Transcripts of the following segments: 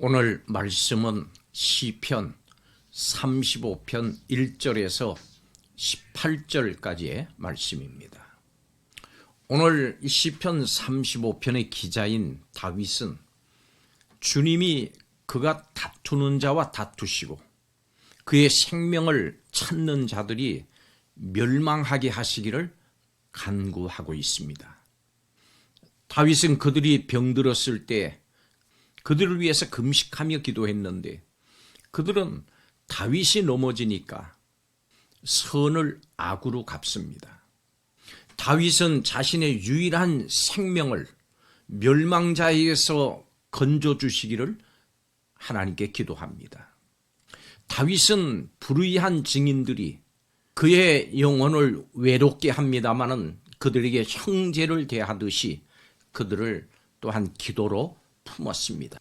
오늘 말씀은 시편 35편 1절에서 18절까지의 말씀입니다. 오늘 시편 35편의 기자인 다윗은 주님이 그가 다투는 자와 다투시고 그의 생명을 찾는 자들이 멸망하게 하시기를 간구하고 있습니다. 다윗은 그들이 병들었을 때 그들을 위해서 금식하며 기도했는데 그들은 다윗이 넘어지니까 선을 악으로 갚습니다. 다윗은 자신의 유일한 생명을 멸망자에게서 건져주시기를 하나님께 기도합니다. 다윗은 불의한 증인들이 그의 영혼을 외롭게 합니다마는 그들에게 형제를 대하듯이 그들을 또한 기도로 품었습니다.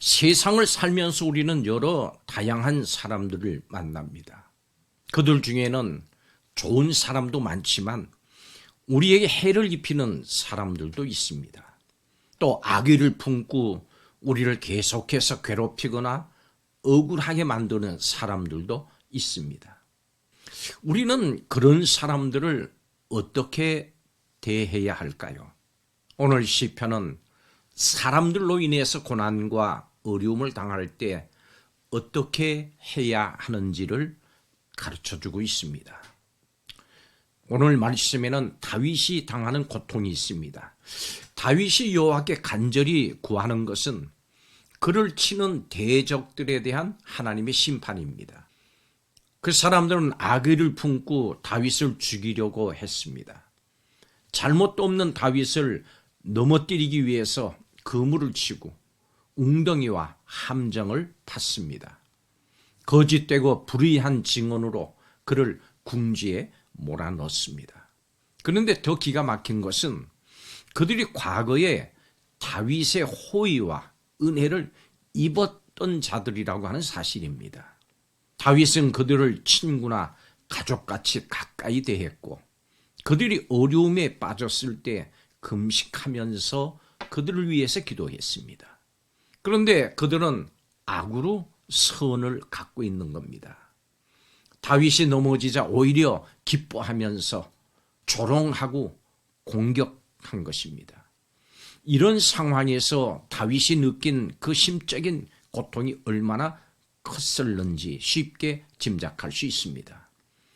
세상을 살면서 우리는 여러 다양한 사람들을 만납니다. 그들 중에는 좋은 사람도 많지만 우리에게 해를 입히는 사람들도 있습니다. 또 악의를 품고 우리를 계속해서 괴롭히거나 억울하게 만드는 사람들도 있습니다. 우리는 그런 사람들을 어떻게 대해야 할까요? 오늘 시편은 사람들로 인해서 고난과 어려움을 당할 때 어떻게 해야 하는지를 가르쳐주고 있습니다. 오늘 말씀에는 다윗이 당하는 고통이 있습니다. 다윗이 여호와께 간절히 구하는 것은 그를 치는 대적들에 대한 하나님의 심판입니다. 그 사람들은 악의를 품고 다윗을 죽이려고 했습니다. 잘못도 없는 다윗을 넘어뜨리기 위해서 그물을 치고 웅덩이와 함정을 팠습니다. 거짓되고 불의한 증언으로 그를 궁지에 몰아넣습니다. 그런데 더 기가 막힌 것은 그들이 과거에 다윗의 호의와 은혜를 입었던 자들이라고 하는 사실입니다. 다윗은 그들을 친구나 가족같이 가까이 대했고 그들이 어려움에 빠졌을 때 금식하면서 그들을 위해서 기도했습니다. 그런데 그들은 악으로 선을 갖고 있는 겁니다. 다윗이 넘어지자 오히려 기뻐하면서 조롱하고 공격한 것입니다. 이런 상황에서 다윗이 느낀 그 심적인 고통이 얼마나 컸을는지 쉽게 짐작할 수 있습니다.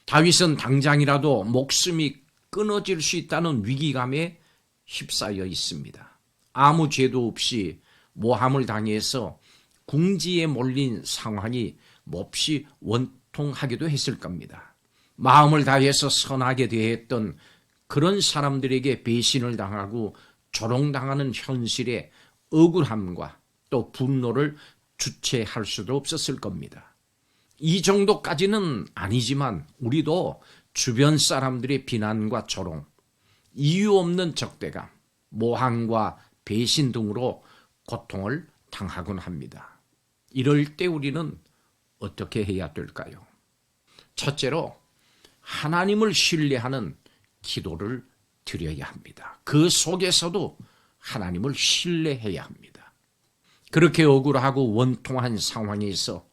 다윗은 당장이라도 목숨이 끊어질 수 있다는 위기감에 휩싸여 있습니다. 아무 죄도 없이 모함을 당해서 궁지에 몰린 상황이 몹시 원통하기도 했을 겁니다. 마음을 다해서 선하게 대했던 그런 사람들에게 배신을 당하고 조롱당하는 현실에 억울함과 또 분노를 주체할 수도 없었을 겁니다. 이 정도까지는 아니지만 우리도 주변 사람들의 비난과 조롱, 이유 없는 적대감, 모함과 배신 등으로 고통을 당하곤 합니다. 이럴 때 우리는 어떻게 해야 될까요? 첫째로 하나님을 신뢰하는 기도를 드려야 합니다. 그 속에서도 하나님을 신뢰해야 합니다. 그렇게 억울하고 원통한 상황에서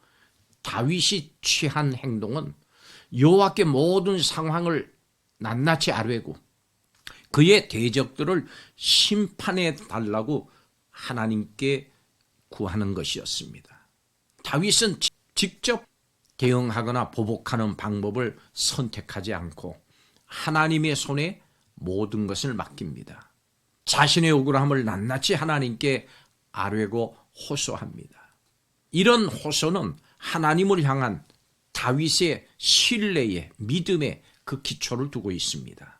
다윗이 취한 행동은 여호와께 모든 상황을 낱낱이 아뢰고 그의 대적들을 심판해 달라고 하나님께 구하는 것이었습니다. 다윗은 직접 대응하거나 보복하는 방법을 선택하지 않고 하나님의 손에 모든 것을 맡깁니다. 자신의 억울함을 낱낱이 하나님께 아뢰고 호소합니다. 이런 호소는 하나님을 향한 다윗의 신뢰의 믿음의 그 기초를 두고 있습니다.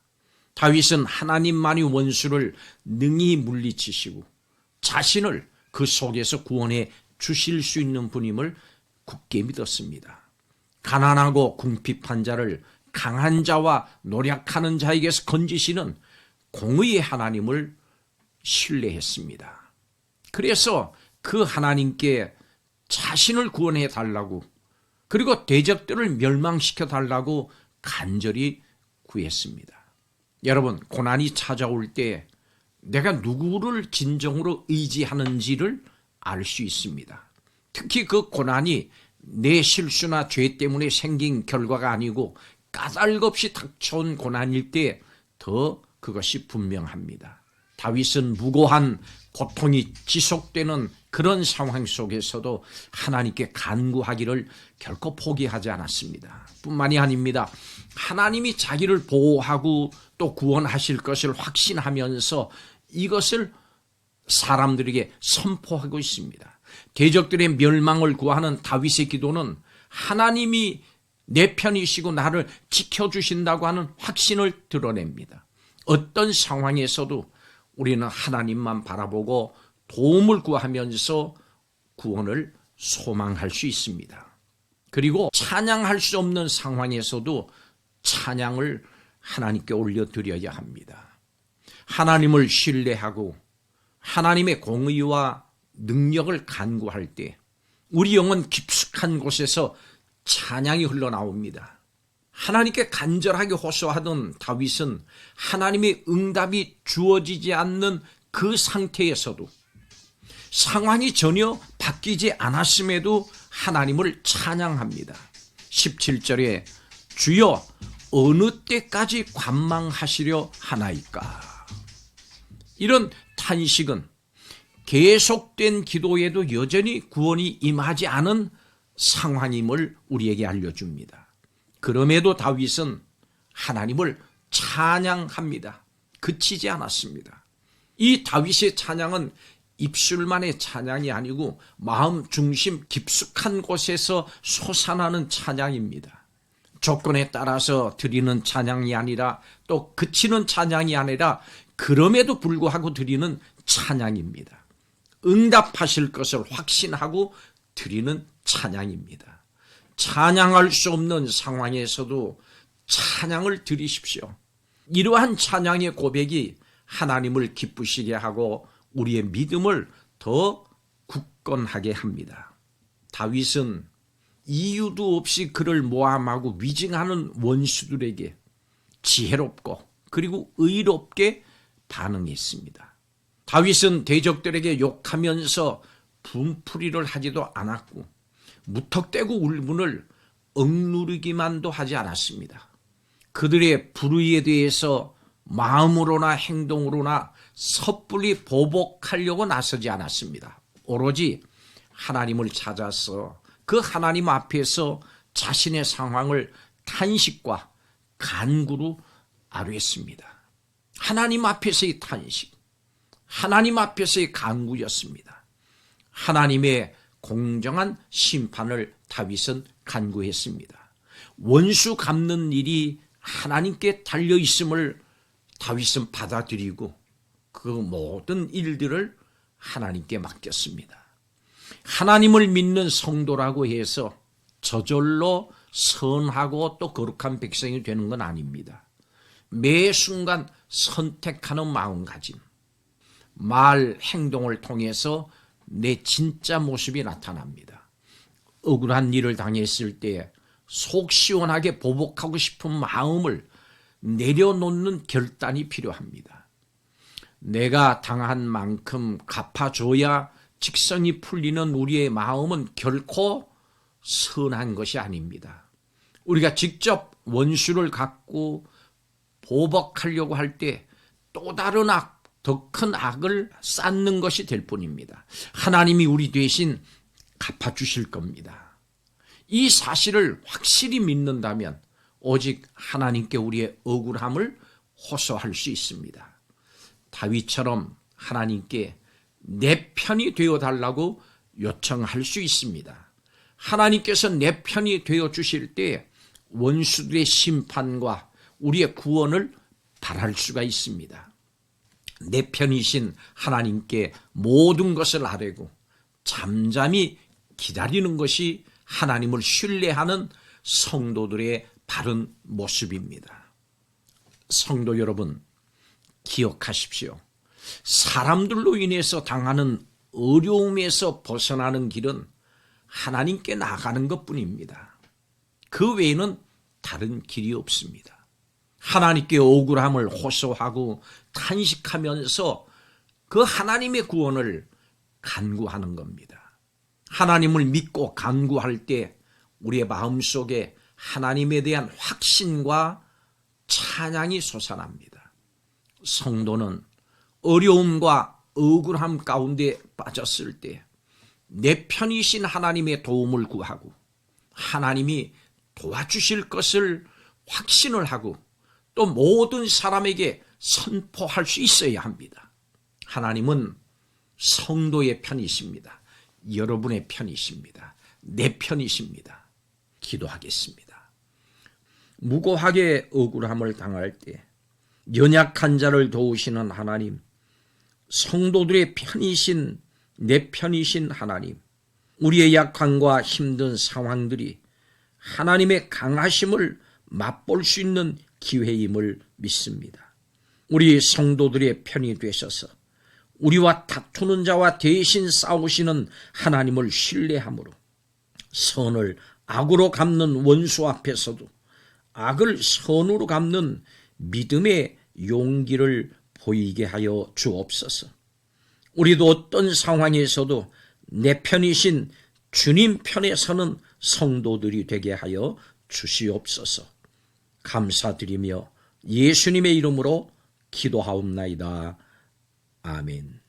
다윗은 하나님만이 원수를 능히 물리치시고 자신을 그 속에서 구원해 주실 수 있는 분임을 굳게 믿었습니다. 가난하고 궁핍한 자를 강한 자와 노력하는 자에게서 건지시는 공의의 하나님을 신뢰했습니다. 그래서 그 하나님께 자신을 구원해 달라고 그리고 대적들을 멸망시켜 달라고 간절히 구했습니다. 여러분, 고난이 찾아올 때 내가 누구를 진정으로 의지하는지를 알 수 있습니다. 특히 그 고난이 내 실수나 죄 때문에 생긴 결과가 아니고 까닭없이 닥쳐온 고난일 때 더 그것이 분명합니다. 다윗은 무고한 고통이 지속되는 그런 상황 속에서도 하나님께 간구하기를 결코 포기하지 않았습니다. 뿐만이 아닙니다. 하나님이 자기를 보호하고 또 구원하실 것을 확신하면서 이것을 사람들에게 선포하고 있습니다. 대적들의 멸망을 구하는 다윗의 기도는 하나님이 내 편이시고 나를 지켜주신다고 하는 확신을 드러냅니다. 어떤 상황에서도 우리는 하나님만 바라보고 도움을 구하면서 구원을 소망할 수 있습니다. 그리고 찬양할 수 없는 상황에서도 찬양을 하나님께 올려드려야 합니다. 하나님을 신뢰하고 하나님의 공의와 능력을 간구할 때 우리 영은 깊숙한 곳에서 찬양이 흘러나옵니다. 하나님께 간절하게 호소하던 다윗은 하나님의 응답이 주어지지 않는 그 상태에서도 상황이 전혀 바뀌지 않았음에도 하나님을 찬양합니다. 17절에 주여 어느 때까지 관망하시려 하나이까. 이런 탄식은 계속된 기도에도 여전히 구원이 임하지 않은 상황임을 우리에게 알려줍니다. 그럼에도 다윗은 하나님을 찬양합니다. 그치지 않았습니다. 이 다윗의 찬양은 입술만의 찬양이 아니고 마음 중심 깊숙한 곳에서 솟아나는 찬양입니다. 조건에 따라서 드리는 찬양이 아니라 또 그치는 찬양이 아니라 그럼에도 불구하고 드리는 찬양입니다. 응답하실 것을 확신하고 드리는 찬양입니다. 찬양할 수 없는 상황에서도 찬양을 드리십시오. 이러한 찬양의 고백이 하나님을 기쁘시게 하고 우리의 믿음을 더 굳건하게 합니다. 다윗은 이유도 없이 그를 모함하고 위증하는 원수들에게 지혜롭고 그리고 의롭게 반응했습니다. 다윗은 대적들에게 욕하면서 분풀이를 하지도 않았고 무턱대고 울분을 억누르기만도 하지 않았습니다. 그들의 불의에 대해서 마음으로나 행동으로나 섣불리 보복하려고 나서지 않았습니다. 오로지 하나님을 찾아서 그 하나님 앞에서 자신의 상황을 탄식과 간구로 아뢰었습니다. 하나님 앞에서의 탄식, 하나님 앞에서의 간구였습니다. 하나님의 공정한 심판을 다윗은 간구했습니다. 원수 갚는 일이 하나님께 달려있음을 다윗은 받아들이고 그 모든 일들을 하나님께 맡겼습니다. 하나님을 믿는 성도라고 해서 저절로 선하고 또 거룩한 백성이 되는 건 아닙니다. 매 순간 선택하는 마음가짐, 말, 행동을 통해서 내 진짜 모습이 나타납니다. 억울한 일을 당했을 때 속 시원하게 보복하고 싶은 마음을 내려놓는 결단이 필요합니다. 내가 당한 만큼 갚아줘야 직성이 풀리는 우리의 마음은 결코 선한 것이 아닙니다. 우리가 직접 원수를 갖고 보복하려고 할 때 또 다른 악, 더 큰 악을 쌓는 것이 될 뿐입니다. 하나님이 우리 대신 갚아주실 겁니다. 이 사실을 확실히 믿는다면 오직 하나님께 우리의 억울함을 호소할 수 있습니다. 다윗처럼 하나님께 내 편이 되어달라고 요청할 수 있습니다. 하나님께서 내 편이 되어주실 때 원수들의 심판과 우리의 구원을 바랄 수가 있습니다. 내 편이신 하나님께 모든 것을 아뢰고 잠잠히 기다리는 것이 하나님을 신뢰하는 성도들의 바른 모습입니다. 성도 여러분, 기억하십시오. 사람들로 인해서 당하는 어려움에서 벗어나는 길은 하나님께 나가는 것뿐입니다. 그 외에는 다른 길이 없습니다. 하나님께 억울함을 호소하고 탄식하면서 그 하나님의 구원을 간구하는 겁니다. 하나님을 믿고 간구할 때 우리의 마음속에 하나님에 대한 확신과 찬양이 솟아납니다. 성도는 어려움과 억울함 가운데 빠졌을 때 내 편이신 하나님의 도움을 구하고 하나님이 도와주실 것을 확신을 하고 또 모든 사람에게 선포할 수 있어야 합니다. 하나님은 성도의 편이십니다. 여러분의 편이십니다. 내 편이십니다. 기도하겠습니다. 무고하게 억울함을 당할 때 연약한 자를 도우시는 하나님, 성도들의 편이신 내 편이신 하나님, 우리의 약함과 힘든 상황들이 하나님의 강하심을 맛볼 수 있는 기회임을 믿습니다. 우리 성도들의 편이 되셔서 우리와 다투는 자와 대신 싸우시는 하나님을 신뢰함으로 선을 악으로 갚는 원수 앞에서도 악을 선으로 갚는 믿음의 용기를 보이게 하여 주옵소서. 우리도 어떤 상황에서도 내 편이신 주님 편에 서는 성도들이 되게 하여 주시옵소서. 감사드리며 예수님의 이름으로 기도하옵나이다. 아멘.